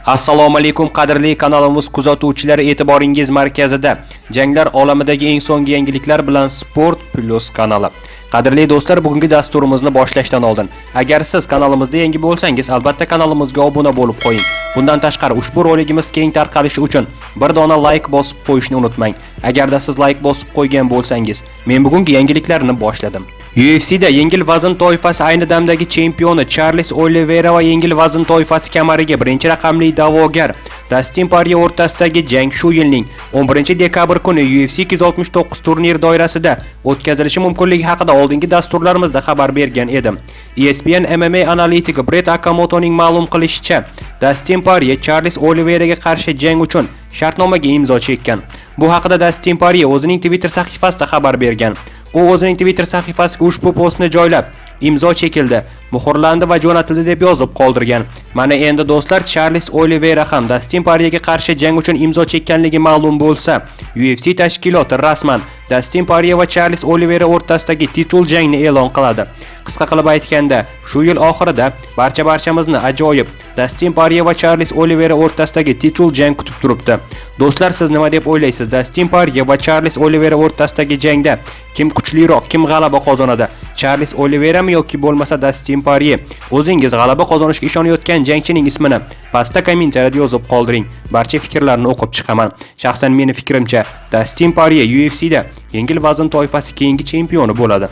Assalomu alaykum qadrli kanalimiz kuzatuvchilari, e'tiboringiz markazida janglar olamidagi eng so'nggi yangiliklar bilan Sport Plus kanali. Qadrli do'stlar, bugungi dasturimizni boshlashdan oldin, agar siz kanalimizda yangi bo'lsangiz, albatta kanalimizga obuna bo'lib qo'ying. Bundan tashqari ushbu roligimiz keng tarqalishi uchun bir dona like bosib qo'yishni unutmang. Agarda siz like bosib qo'ygan bo'lsangiz, men bugungi yangiliklarni boshladim. UFC'da yengil vazn toifasi ayni damdagi chempioni Charles Oliveira va yengil vazn toifasi kamariga birinchi raqamli da'vogar Dustin Poirier o'rtasidagi jang shu yilning 11 dekabr kuni UFC 269 turnir doirasida o'tkazilishi mumkinligi haqida oldingi dasturlarimizda xabar bergan edim. ESPN MMA analitiki Brett Okamotoning ma'lum qilishicha, Dustin Poirier Charles Oliveiraga qarshi jang uchun shartnomaga imzo chekkan. Bu haqida Dustin Poirier o'zining Twitter sahifasida xabar bergan. U o'zining Twitter sahifasiga ushbu postni joylab, imzo chekildi, muhrlandi va jo'natildi deb yozib qoldirgan. Mana endi do'stlar, Charles Oliveira ham Dustin Poirierga qarshi jang uchun imzo chekkanligi ma'lum bo'lsa, UFC tashkiloti rasman Dustin Poirier va Charles Oliveira o'rtasidagi titul jangni e'lon qiladi. Qisqa qilib aytganda, shu yil oxirida barchamizni ajoyib Dustin Poirier va Charles Oliveira o'rtasidagi titul jang kutib turibdi. Do'stlar, siz nima deb o'ylaysiz? Dustin Poirier va Charles Oliveira o'rtasidagi jangda kim kuchliroq, kim g'alaba qozonadi? Charles Oliveira mi yoki bo'lmasa Dustin Poirier? O'zingiz g'alaba qozonishga ishonayotgan jangchining ismini pastda kommentariyada yozib qoldiring. Barcha fikrlarni o'qib chiqaman. Shaxsan meni fikrimcha, Dustin Poirier UFC'da yengil vazn toifasi keyingi chempioni bo'ladi.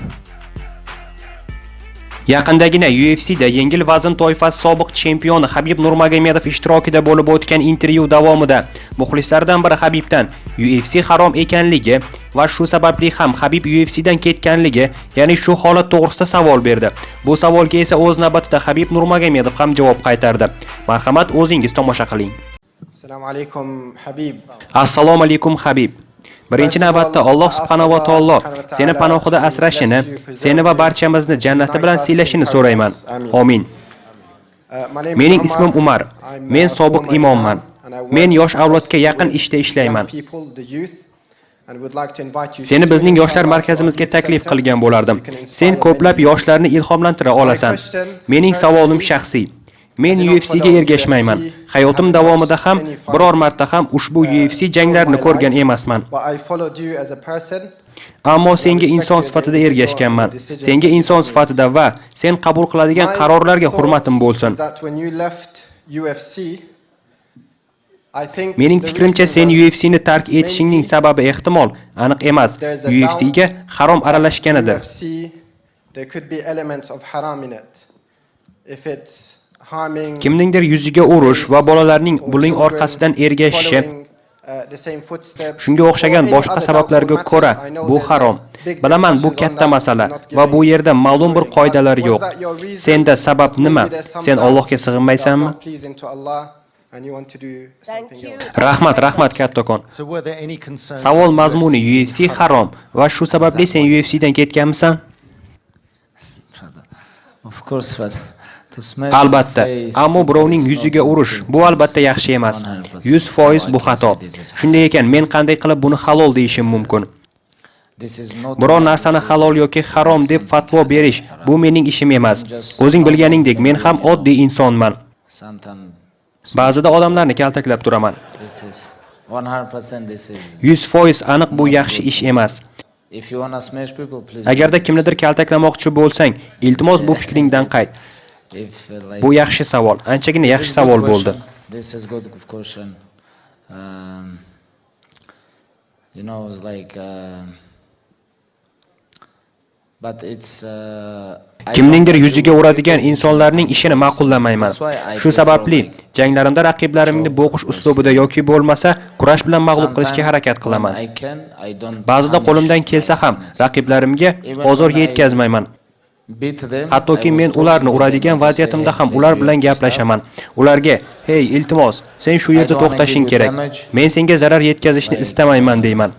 Yaqindagina UFC'da yengil vazn toifasi sobiq chempioni Habib Nurmagomedov ishtirokida bo'lib o'tgan intervyu davomida muxlislardan biri Habibdan UFC harom ekanligi va shu sababli ham Habib UFC'dan ketganligi, ya'ni shu holat to'g'risida savol berdi. Bu savolga esa o'z navbatida Habib Nurmagomedov ham javob qaytardi. Marhamat, o'zingiz tomosha qiling. Assalomu alaykum Habib. Assalomu alaykum Habib. Birinchi navbatda Alloh subhanahu va taolo seni panohida asrashini, seni va barchamizni jannati bilan siylashini so'rayman. Amin. Mening ismim Umar. Men sobiq imomman. Men yosh avlodga yaqin ishda ishlayman. Seni bizning yoshlar markazimizga taklif qilgan bo'lardim. Sen ko'plab yoshlarni ilhomlantira olasan. Mening savolim shaxsiy. Men UFC'ga ergashmayman. Hayotim davomida ham biror marta ham ushbu UFC janglarini ko'rgan emasman. Ammo senga inson sifatida ergashganman. Senga inson sifatida va sen qabul qiladigan qarorlarga hurmatim bo'lsin. Mening fikrimcha, sen UFC'ni tark etishingning sababi ehtimol aniq emas. UFC'ga harom aralashganidir. Kimningdir yuziga urish va bolalarning buning orqasidan ergashishi, shunga o'xshagan boshqa sabablarga ko'ra bu harom. Bilaman, bu katta masala va bu yerda ma'lum bir qoidalar yo'q. Senda sabab nima? Sen Allohga sig'inmaysanmi? Rahmat kattakon. Savol mazmuni UFC harom va shu sababli sen UFC'dan ketganmisan? Albatta, ammo birovning yuziga urish bu albatta yaxshi emas. 100% bu xato. Shunday ekan, men qanday qilib buni halol deyishim mumkin? Biror narsani halol yoki harom deb fatvo berish bu mening ishim emas. O'zing bilganingdek, men ham oddiy insonman. Ba'zida odamlarni kaltaklab turaman. 100% aniq bu yaxshi ish emas. Agarda kimnidir kaltaklamoqchi bo'lsang, iltimos bu fikringdan qayt. Bu yaxshi savol, anchagina yaxshi savol bo'ldi. Kimningdir yuziga uradigan insonlarning ishini ma'qullamayman. Shu sababli janglarimda raqiblarimni bo'g'ish uslubida yoki bo'lmasa kurash bilan mag'lub qilishga harakat qilaman. Ba'zida qo'limdan kelsa ham raqiblarimga ozor yetkazmayman. Hattoki men ularni uradigan vaziyatimda ham ular bilan gaplashaman. Ularga, "Hey, iltimos, sen shu yerda to'xtashing kerak. Men senga zarar yetkazishni istamayman" deyman.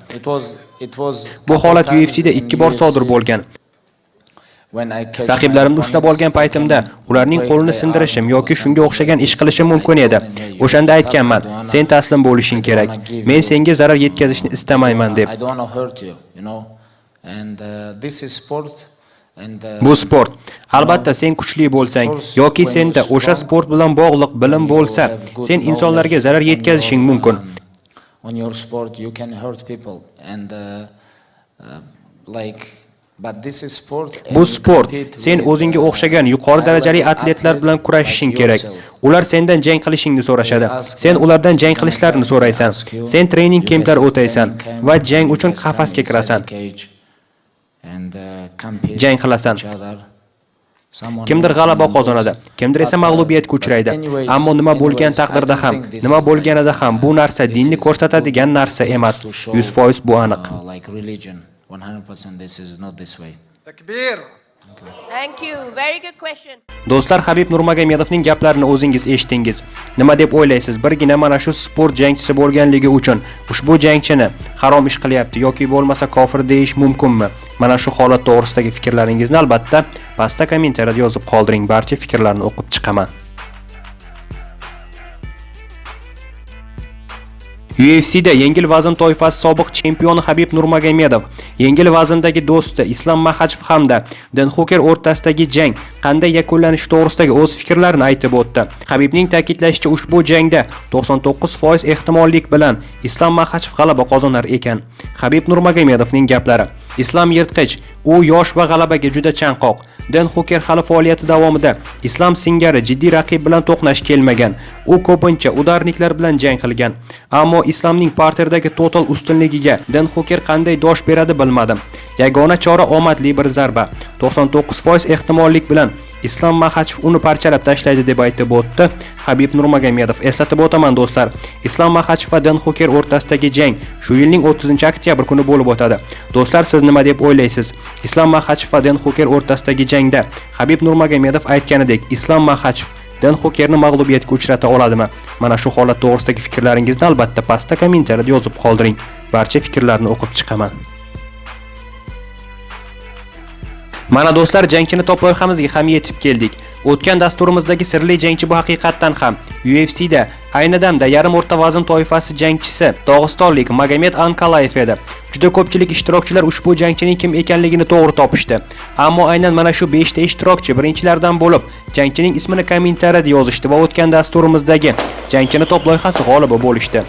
Bu holat UFC'da 2 bor sodir bo'lgan. Raqiblarimni ushlab olgan paytimda ularning qo'lini sindirishim yoki shunga o'xshagan ish qilishim mumkin edi. O'shanda aytganman, "Sen taslim bo'lishing kerak. Men senga zarar yetkazishni istamayman" deb. Bu sport. Albatta sen kuchli bo'lsang yoki senda o'sha sport bilan bog'liq bilim bo'lsa, sen insonlarga zarar yetkazishing mumkin. On your sport you can hurt people and but this is sport. Bu sport. Sen o'zingga o'xshagan yuqori darajali atletlar bilan kurashishing kerak. Ular sendan jang qilishingni so'rashadi. Sen ulardan jang qilishlarini so'raysan. Sen treyning kemplar o'taysan va jang uchun qafasga kirasan. Jang qilasan. Kimdir g'alaba qozonadi, kimdir esa mag'lubiyatga uchraydi. Ammo nima bo'lgan taqdirda ham, nima bo'lganida ham bu narsa dinni ko'rsatadigan narsa emas. 100% bu aniq. 100% this is not this way. Takbir. Thank you. Very good question. Do'stlar, Habib Nurmagomedovning gaplarini o'zingiz eshitdingiz. Nima deb o'ylaysiz? Birgina mana shu sport jangchisi bo'lganligi uchun ushbu jangchini harom ish qilyapti yoki bo'lmasa kofir deyish mumkinmi? Mana shu holat to'g'risidagi fikrlaringizni albatta pastda kommentariyada yozib qoldiring. Barcha fikrlarni o'qib chiqaman. UFC'da yengil vazn toifasi sobiq chempioni Habib Nurmagomedov, yengil vazndagi do'sti Islom Makhachev hamda Dan Hooker o'rtasidagi jang qanday yakunlanishi to'g'risidagi o'z fikrlarini aytib o'tdi. Habibning ta'kidlashicha, ushbu jangda 99% ehtimollik bilan Islom Makhachev g'alaba qozonar ekan. Habib Nurmagomedovning gaplari: Islom yirtqich, u yosh va g'alabaga juda chanqoq. Dan Hooker hali faoliyati davomida Islom singari jiddiy raqib bilan to'qnash kelmagan. U ko'pincha udarniklar bilan jang qilgan. Ammo Islomning parterdagi total ustunligiga Dan Hooker qanday dosh beradi bilmadim. Yagona chora omadli bir zarba. 99% ehtimollik bilan Islom Makhachev uni parchalab tashlaydi deb aytib o'tdi Habib Nurmagomedov. Eslatib o'taman do'stlar, Islom Makhachev va Dan Hooker o'rtasidagi jang shu yilning 30-oktyabr kuni bo'lib o'tadi. Do'stlar, siz nima deb o'ylaysiz? Islom Makhachev va Dan Hooker o'rtasidagi jangda Habib Nurmagomedov aytganidek Islom Makhachev Dan Hookerni mag'lubiyatga uchrata oladimi? Mana shu holat to'g'risidagi fikrlaringizni albatta pastda kommentariyada yozib qoldiring. Barcha fikrlarni o'qib chiqaman. Mana do'stlar, jangchini top loyihamizga ham yetib keldik. O'tgan dasturimizdagi sirli jangchi bu haqiqatdan ham UFC'da ayni damda yarim o'rta vazn toifasi jangchisi Dog'istonlik Magomed Ankalayev edi. Juda ko'pchilik ishtirokchilar ushbu jangchining kim ekanligini to'g'ri topishdi. Ammo aynan mana shu 5 ta ishtirokchi birinchilardan bo'lib jangchining ismini kommentariyada yozishdi va o'tgan dasturimizdagi jangchini top loyihasi g'olibi bo'lishdi.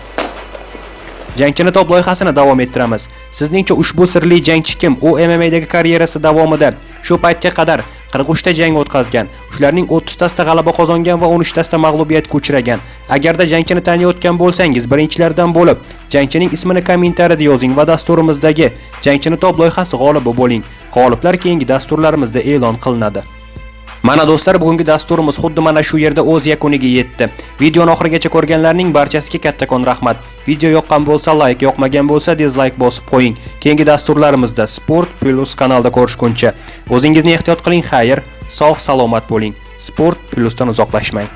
Jangchini top loyihasini davom ettiramiz. Sizningcha ushbu sirli jangchi kim? U MMA'dagi karyerasi davomida shu paytga qadar 43 ta jang o'tkazgan. Shularning 30 tasida g'alaba qozongan va 13 tasida mag'lubiyatga uchragan. Agarda jangchini taniyotgan bo'lsangiz, birinchilardan bo'lib jangchining ismini kommentariyada yozing va dasturimizdagi jangchini top loyihasi g'olibi bo'ling. G'oliblar keyingi dasturlarimizda e'lon qilinadi. Mana do'stlar, bugungi dasturimiz xuddi mana shu yerda o'z yakuniga yetdi. Videoni oxirigacha ko'rganlarning barchasiga kattakon rahmat. Video yoqqan bo'lsa like, yoqmagan bo'lsa dislike bosib qo'ying. Keyingi dasturlarimizda Sport Plus kanalida ko'rishguncha o'zingizni ehtiyot qiling, xayr, sog' salomat bo'ling. Sport Plusdan uzoqlashmang.